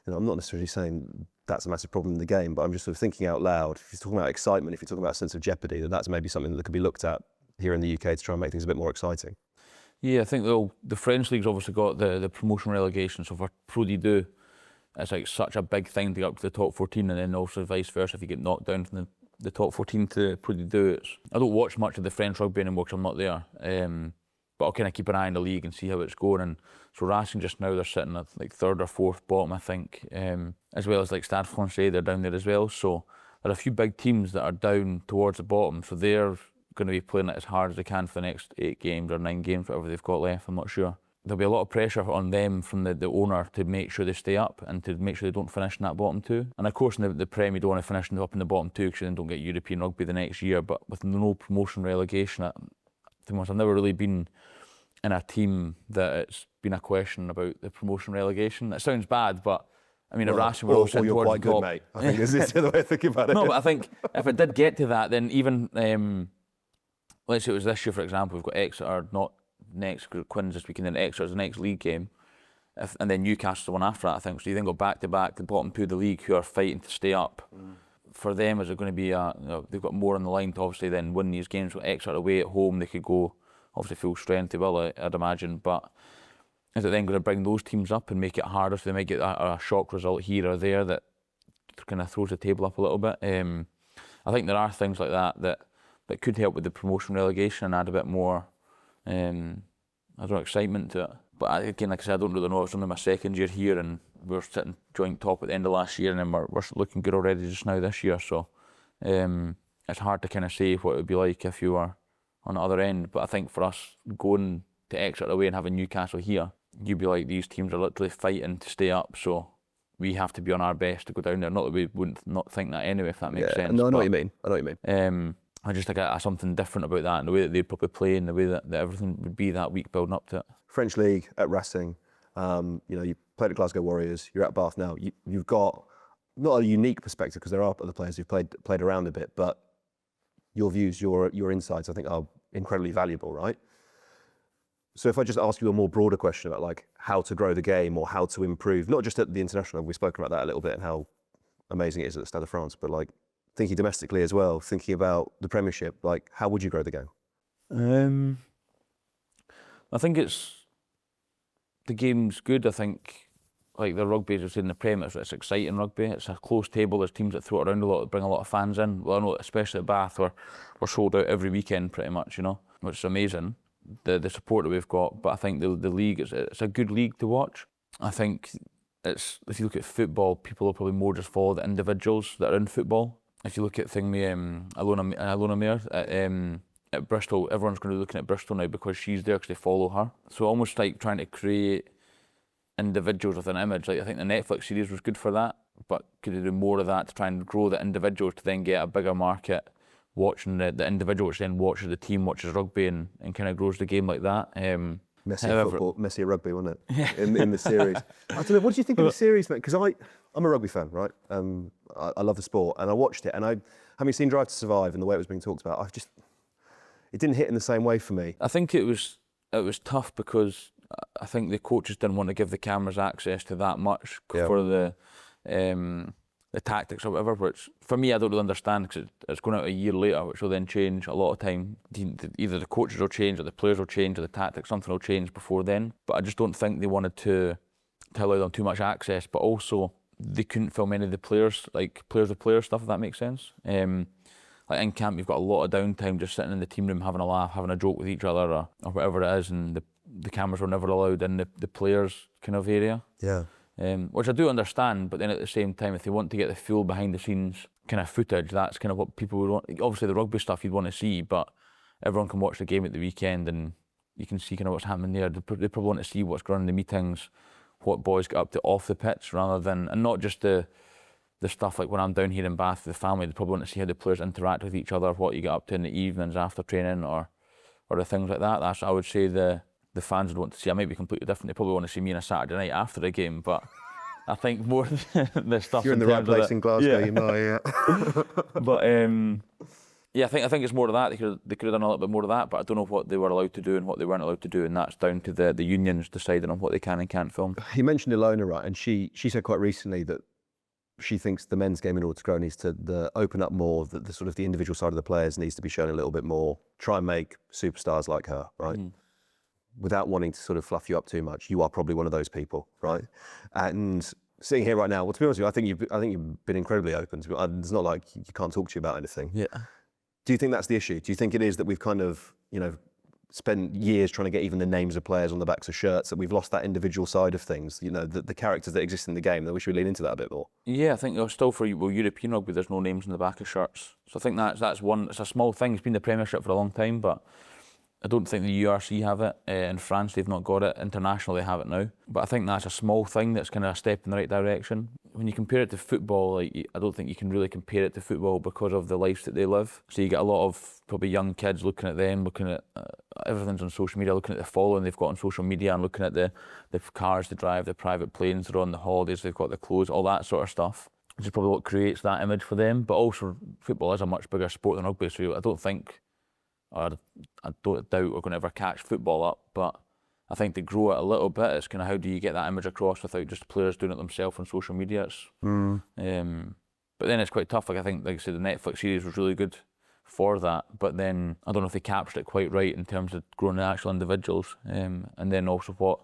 not necessarily saying that's a massive problem in the game, but I'm just sort of thinking out loud. If you're talking about excitement, if you're talking about a sense of jeopardy, that's maybe something that could be looked at here in the UK to try and make things a bit more exciting. Yeah, I think the French league's obviously got the promotion relegation, so for Pro D2, it's like such a big thing to get up to the top 14, and then also vice versa, if you get knocked down from the top 14 to Pro D2. I don't watch much of the French rugby anymore because I'm not there. But I'll kind of keep an eye on the league and see how it's going. And so Racing just now, they're sitting at like third or fourth bottom, I think, as well as like Stade Francais, they're down there as well. So there are a few big teams that are down towards the bottom, so they're going to be playing it as hard as they can for the next 8 games or 9 games, whatever they've got left, I'm not sure. There'll be a lot of pressure on them from the owner to make sure they stay up and to make sure they don't finish in that bottom 2. And of course in the Prem you don't want to finish up in the bottom 2 because you then don't get European rugby the next year. But with no promotion relegation, I've never really been in a team that it's been a question about the promotion relegation. It sounds bad, but I mean, at Racing we're all sitting towards the top. You're quite good, mate. I think is the way of thinking about it. No, but I think if it did get to that, then even let's say it was this year, for example, we've got Exeter not next, Quins this weekend, then Exeter's the next league game, and then Newcastle's the one after that, I think. So you then go back to back, the bottom 2 of the league who are fighting to stay up. For them, is it going to be they've got more on the line to obviously then win these games. With Exeter away at home, they could go obviously full strength, they will, I'd imagine, but is it then going to bring those teams up and make it harder, so they might get a shock result here or there that kind of throws the table up a little bit? I think there are things like that could help with the promotion relegation and add a bit more excitement to it. But again, like I said, I don't really know. It's only my second year here, and we're sitting joint top at the end of last year, and then we're looking good already just now this year. So it's hard to kind of say what it would be like if you were on the other end. But I think for us going to Exeter away and having Newcastle here, you'd be like, these teams are literally fighting to stay up, so we have to be on our best to go down there. Not that we wouldn't not think that anyway, if that makes sense. No, I know what you mean. I just think something different about that, and the way that they'd probably play, and the way that everything would be that week building up to it. French League at Racing, you played at Glasgow Warriors, you're at Bath now. You've got not a unique perspective because there are other players who've played around a bit, but your views, your insights, I think are incredibly valuable, right? So if I just ask you a more broader question about like how to grow the game or how to improve, not just at the international level, we've spoken about that a little bit and how amazing it is at the Stade de France, but like thinking domestically as well, thinking about the Premiership, like how would you grow the game? I think the game's good. I think like the rugby, as I said in the Prem, it's exciting rugby. It's a close table. There's teams that throw it around a lot, bring a lot of fans in. Well, I know especially at Bath, we're sold out every weekend pretty much, which is amazing. The support that we've got, but I think the league, it's a good league to watch. I think if you look at football, people will probably more just follow the individuals that are in football. If you look at Ilona Mayer at Bristol, everyone's going to be looking at Bristol now because she's there because they follow her. So almost like trying to create individuals with an image. Like I think the Netflix series was good for that. but could they do more of that to try and grow the individuals to then get a bigger market watching the individual, which then watches the team, watches rugby and kind of grows the game like that. Messi at football, Messi at rugby, wasn't it? In the series. I don't know, what do you think of the series, mate? Because I'm a rugby fan, right? I love the sport, and I watched it, and having seen Drive to Survive and the way it was being talked about, it didn't hit in the same way for me. I think it was tough because I think the coaches didn't want to give the cameras access to that much for the tactics or whatever, which for me I don't really understand, because it's going out a year later, which will then change a lot of time. Either the coaches will change, or the players will change, or the tactics, something will change before then. But I just don't think they wanted to allow them too much access, but also they couldn't film any of the players, like players with players stuff, if that makes sense. Like in camp, you've got a lot of downtime just sitting in the team room having a laugh, having a joke with each other, or whatever it is, and the cameras were never allowed in the players' kind of area. Yeah. Which I do understand, but then at the same time, if they want to get the full behind the scenes kind of footage, that's kind of what people would want. Obviously the rugby stuff you'd want to see, but everyone can watch the game at the weekend and you can see kind of what's happening there. They probably want to see what's going on in the meetings, what boys get up to off the pitch, rather than, and not just the stuff like when I'm down here in Bath with the family. They probably want to see how the players interact with each other, what you get up to in the evenings after training, or the things like that. That's what I would say the fans would want to see. I might be completely different. They probably want to see me on a Saturday night after the game, but I think more the stuff. You're in the right place in Glasgow, you know. Yeah. But yeah, I think it's more of that. They could have done a little bit more of that, but I don't know what they were allowed to do and what they weren't allowed to do, and that's down to the unions deciding on what they can and can't film. He mentioned Ilona, right? And she said quite recently that she thinks the men's game, in order to grow, needs to open up more. That the sort of the individual side of the players needs to be shown a little bit more. Try and make superstars like her, right? Without wanting to sort of fluff you up too much. You are probably one of those people, right? And sitting here right now, well, to be honest with you, I think you've been incredibly open. It's not like you can't talk to you about anything. Yeah. Do you think that's the issue? Do you think it is that we've kind of, spent years trying to get even the names of players on the backs of shirts, that we've lost that individual side of things, the characters that exist in the game, that we should lean into that a bit more? Yeah, I think still for European rugby, there's no names on the back of shirts. So I think that's one, it's a small thing. It's been the Premiership for a long time, but I don't think the URC have it. In France, they've not got it. International, they have it now. But I think that's a small thing that's kind of a step in the right direction. When you compare it to football, I don't think you can really compare it to football because of the lives that they live. So you get a lot of probably young kids looking at them, looking at everything's on social media, looking at the following they've got on social media, and looking at the cars they drive, the private planes they're on, the holidays they've got, the clothes, all that sort of stuff, which is probably what creates that image for them. But also, football is a much bigger sport than rugby, so I don't think, I don't doubt we're going to ever catch football up, but I think to grow it a little bit, it's kind of how do you get that image across without just players doing it themselves on social media. But then it's quite tough. I think, like I said, the Netflix series was really good for that, but then I don't know if they captured it quite right in terms of growing the actual individuals, and then also what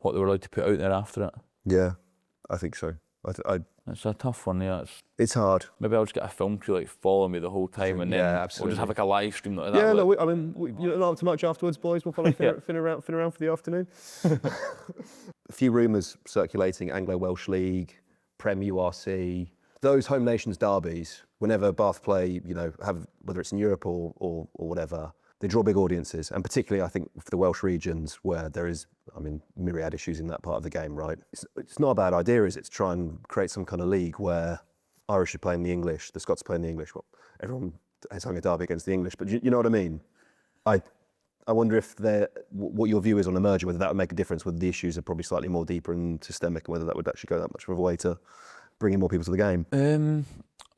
they were allowed to put out there after it. Yeah, I think so. It's a tough one, yeah. It's hard. Maybe I'll just get a film crew follow me the whole time, and then we'll just have a live stream like that. Yeah, no, you're not up to much afterwards, boys. We'll probably fin around for the afternoon. A few rumours circulating: Anglo-Welsh League, Prem, URC. Those home nations derbies, whenever Bath play, have, whether it's in Europe or whatever, they draw big audiences, and particularly I think for the Welsh regions where there is, myriad issues in that part of the game, right? It's not a bad idea, is it, to try and create some kind of league where Irish are playing the English, the Scots are playing the English. Well, everyone is having a derby against the English, but you know what I mean? I wonder if what your view is on a merger, whether that would make a difference, whether the issues are probably slightly more deeper and systemic, and whether that would actually go that much of a way to bringing more people to the game.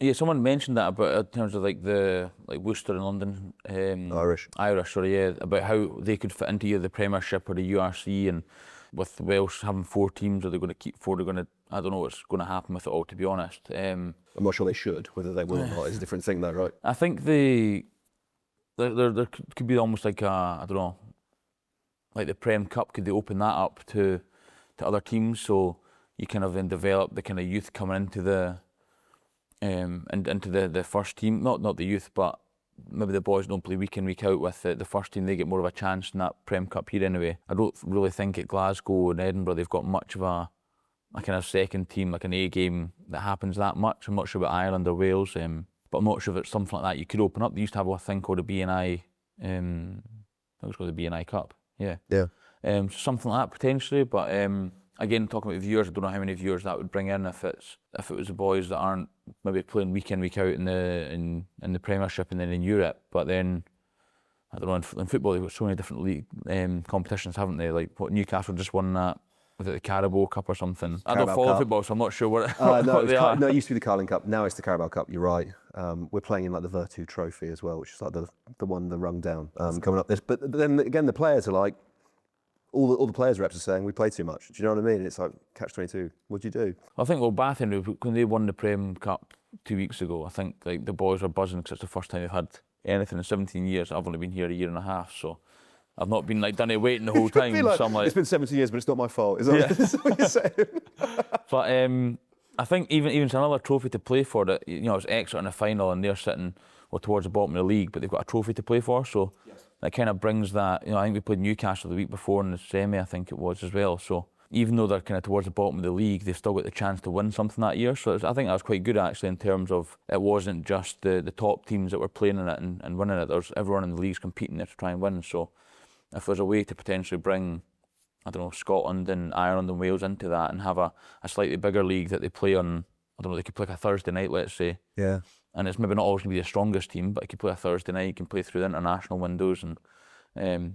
Yeah, someone mentioned that about in terms of the Worcester and London Irish, sorry, yeah, about how they could fit into either the Premiership or the URC, and with the Welsh having 4 teams, are they going to keep 4? I don't know what's going to happen with it all, to be honest. I'm not sure they should. Whether they will or not is a different thing, though, right? I think there could be almost like I don't know, like the Prem Cup. Could they open that up to other teams, so you kind of then develop the kind of youth coming into the first team, not the youth, but maybe the boys don't play week in, week out with the first team. They get more of a chance in that Prem Cup here anyway. I don't really think at Glasgow and Edinburgh they've got much of a kind of second team, like an A game that happens that much. I'm not sure about Ireland or Wales, but I'm not sure if it's something like that you could open up. They used to have a thing called a BNI, I think it was called the BNI Cup. Yeah. Yeah. Something like that potentially, but again, talking about viewers, I don't know how many viewers that would bring in if it was the boys that aren't maybe playing week in, week out in the Premiership and then in Europe. But then, I don't know, in football they've got so many different league competitions, haven't they? Like what Newcastle just won that, was it the Carabao Cup or something? I don't follow football, so I'm not sure what they are. No, it used to be the Carling Cup. Now it's the Carabao Cup. You're right. We're playing in like the Virtu Trophy as well, which is like the one the rung down coming up. But then again, the players are like, all the players reps are saying we play too much. Do you know what I mean? It's like catch-22. What do you do? I think Bath, when they won the Prem Cup 2 weeks ago, I think like the boys were buzzing because it's the first time they've had anything in 17 years. I've only been here a year and a half, so I've not been like done it waiting the whole time. So I'm like, it's been 17 years, but it's not my fault. Is that what you're saying? But I think even another trophy to play for, that it's Exeter in the final and they're sitting towards the bottom of the league, but they've got a trophy to play for. So that kind of brings that. I think we played Newcastle the week before in the semi, I think it was as well. So even though they're kind of towards the bottom of the league, they've still got the chance to win something that year. So I think that was quite good actually, in terms of it wasn't just the top teams that were playing in it and winning it. There's everyone in the leagues competing there to try and win. So if there's a way to potentially bring, I don't know, Scotland and Ireland and Wales into that and have a slightly bigger league that they play on, I don't know, they could play like a Thursday night, let's say. Yeah. And it's maybe not always going to be the strongest team, but you could play a Thursday night, you can play through the international windows, and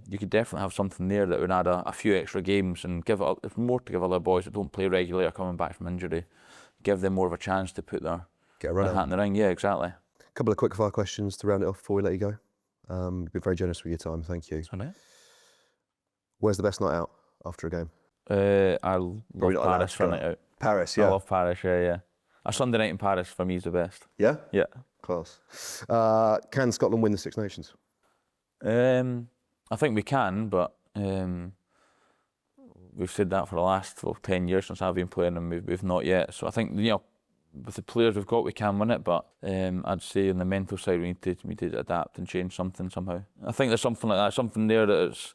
you could definitely have something there that would add a few extra games and give it up. It's more to give other boys that don't play regularly or coming back from injury, give them more of a chance to put their hat in the ring. Yeah, exactly. A couple of quick fire questions to round it off before we let you go. You've been very generous with your time, thank you. Sorry? Where's the best night out after a game? I love Paris for a night out. Paris, yeah. I love Paris, yeah. A Sunday night in Paris for me is the best. Yeah? Yeah. Class. Can Scotland win the Six Nations? I think we can, but we've said that for the last 10 years since I've been playing, and we've not yet. So I think, with the players we've got, we can win it, but I'd say on the mental side we need to adapt and change something somehow. I think there's something like that, something there that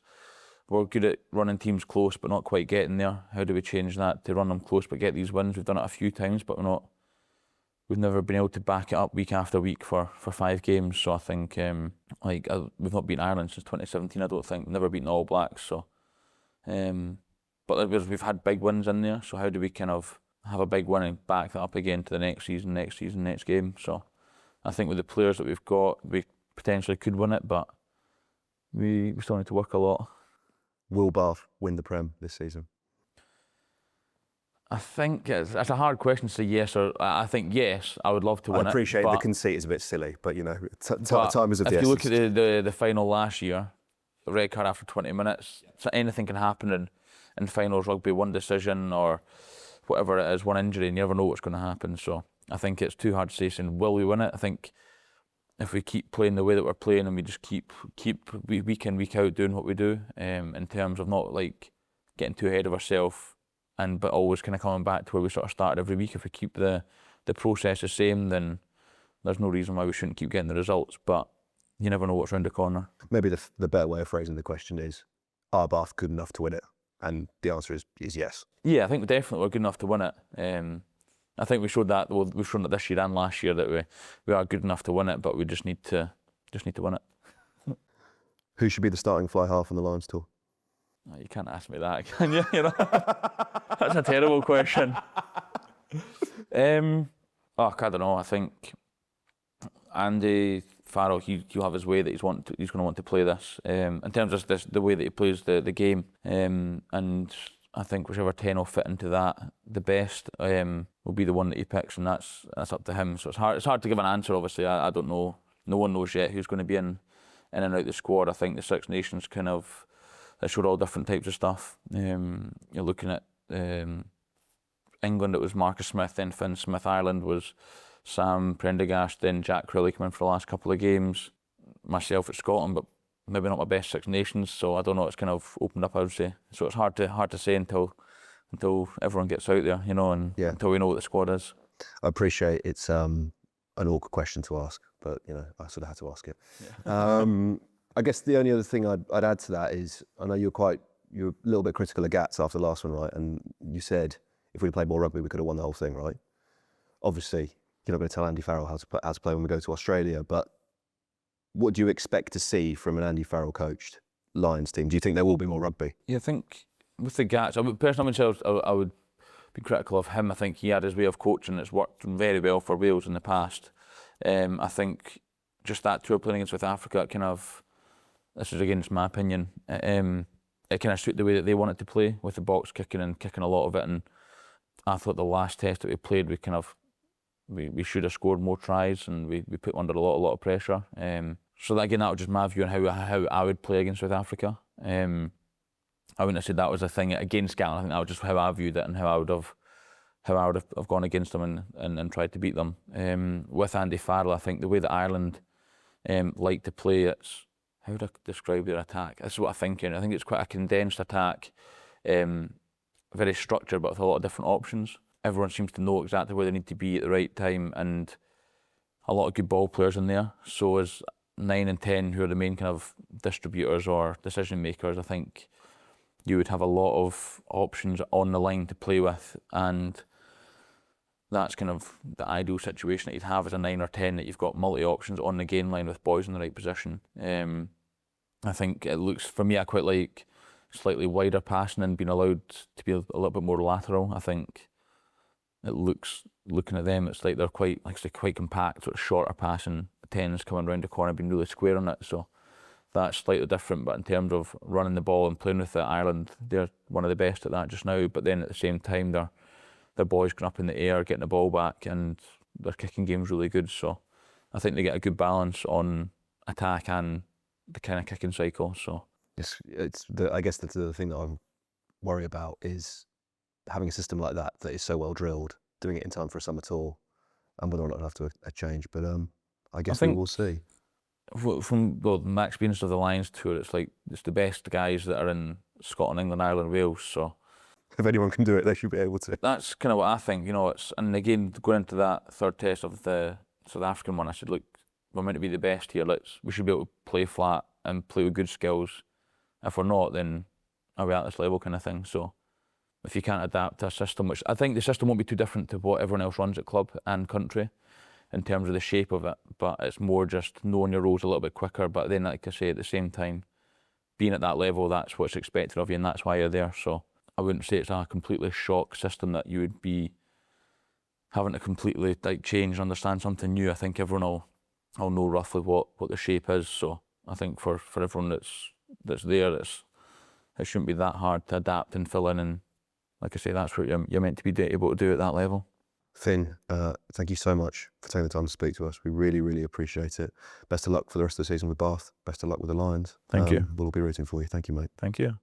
we're good at running teams close but not quite getting there. How do we change that to run them close but get these wins? We've done it a few times, but we've never been able to back it up week after week for 5 games. So I think we've not beaten Ireland since 2017. I don't think we've never beaten All Blacks. So, but we've had big wins in there. So how do we kind of have a big win and back that up again to the next season, next game? So I think with the players that we've got, we potentially could win it, but we still need to work a lot. Will Bath win the Prem this season? I think it's a hard question to say yes or. I think yes, I would love to win it. I appreciate the conceit is a bit silly, but time is of the essence. If you look at the final last year, the red card after 20 minutes, so anything can happen in finals rugby, one decision or whatever it is, one injury, and you never know what's going to happen. So I think it's too hard to say, saying, will we win it? I think if we keep playing the way that we're playing and we just keep week in, week out doing what we do, in terms of not like getting too ahead of ourselves, but always kind of coming back to where we sort of started every week. If we keep the process the same, then there's no reason why we shouldn't keep getting the results. But you never know what's around the corner. Maybe the better way of phrasing the question is, are Bath good enough to win it? And the answer is yes. Yeah, I think definitely we're good enough to win it. I think we showed that. Well, we've shown that this year and last year that we are good enough to win it, but we just need to win it. Who should be the starting fly half on the Lions tour? Oh, you can't ask me that, can you? That's a terrible question. I don't know. I think Andy Farrell, he'll have his way that he's going to want to play this. In terms of the way that he plays the game, and I think whichever 10 will fit into that the best will be the one that he picks, and that's up to him. So it's hard to give an answer. Obviously, I don't know. No one knows yet who's going to be in and out the squad. I think the Six Nations kind of showed all different types of stuff. You're looking at England, it was Marcus Smith, then Finn Smith. Ireland was Sam Prendergast, then Jack Crowley coming for the last couple of games. Myself at Scotland, but maybe not my best Six Nations, so I don't know. It's kind of opened up, I would say. So it's hard to say until everyone gets out there, and until we know what the squad is. I appreciate it's an awkward question to ask, but I sort of had to ask it. Yeah. I guess the only other thing I'd add to that is, I know you're a little bit critical of Gats after the last one, right? And you said if we'd played more rugby, we could have won the whole thing, right? Obviously, you're not going to tell Andy Farrell how to play when we go to Australia, but what do you expect to see from an Andy Farrell coached Lions team? Do you think there will be more rugby? Yeah, I think with the Gats, personally myself, I would be critical of him. I think he had his way of coaching that's worked very well for Wales in the past. I think just that tour playing against South Africa, this is against my opinion, it kind of suited the way that they wanted to play with the box kicking and kicking a lot of it. And I thought the last test that we played, we should have scored more tries and we put under a lot of pressure. So that, again, that was just my view on how I would play against South Africa. I wouldn't have said that was a thing against Ghana. I think that was just how I viewed it and how I would have gone against them and tried to beat them. With Andy Farrell, I think the way that Ireland like to play, it's, how would I describe their attack? This is what I'm thinking. I think it's quite a condensed attack, very structured but with a lot of different options. Everyone seems to know exactly where they need to be at the right time, and a lot of good ball players in there. So as 9 and 10, who are the main kind of distributors or decision makers, I think you would have a lot of options on the line to play with, and that's kind of the ideal situation that you'd have as a 9 or 10, that you've got multi options on the gain line with boys in the right position. I think it looks, for me, I quite like slightly wider passing and being allowed to be a little bit more lateral. I think it looks, looking at them, it's like they're quite compact, so it's shorter passing, 10s coming round the corner, being really square on it. So that's slightly different, but in terms of running the ball and playing with it, Ireland, they're one of the best at that just now. But then at the same time, their boys going up in the air, getting the ball back, and their kicking game's really good. So I think they get a good balance on attack and the kind of kicking cycle. So I guess that's the thing that I'm worried about, is having a system like that is so well drilled, doing it in time for a summer tour, and whether or not it'll have to a change. But I guess we will see. From my experience of the Lions tour, it's the best guys that are in Scotland, England, Ireland, Wales. So if anyone can do it, they should be able to. That's kind of what I think. And again, going into that third test of the South African one, I said, look, we're meant to be the best here. We should be able to play flat and play with good skills. If we're not, then are we at this level, kind of thing. So if you can't adapt to a system, which I think the system won't be too different to what everyone else runs at club and country in terms of the shape of it, but it's more just knowing your roles a little bit quicker. But then, like I say, at the same time, being at that level, that's what's expected of you, and that's why you're there. So I wouldn't say it's a completely shock system that you would be having to completely change and understand something new. I think everyone will know roughly what the shape is. So I think for everyone that's there, it shouldn't be that hard to adapt and fill in. And like I say, that's what you're meant to be able to do at that level. Finn, thank you so much for taking the time to speak to us. We really, really appreciate it. Best of luck for the rest of the season with Bath. Best of luck with the Lions. Thank you. We'll all be rooting for you. Thank you, mate. Thank you.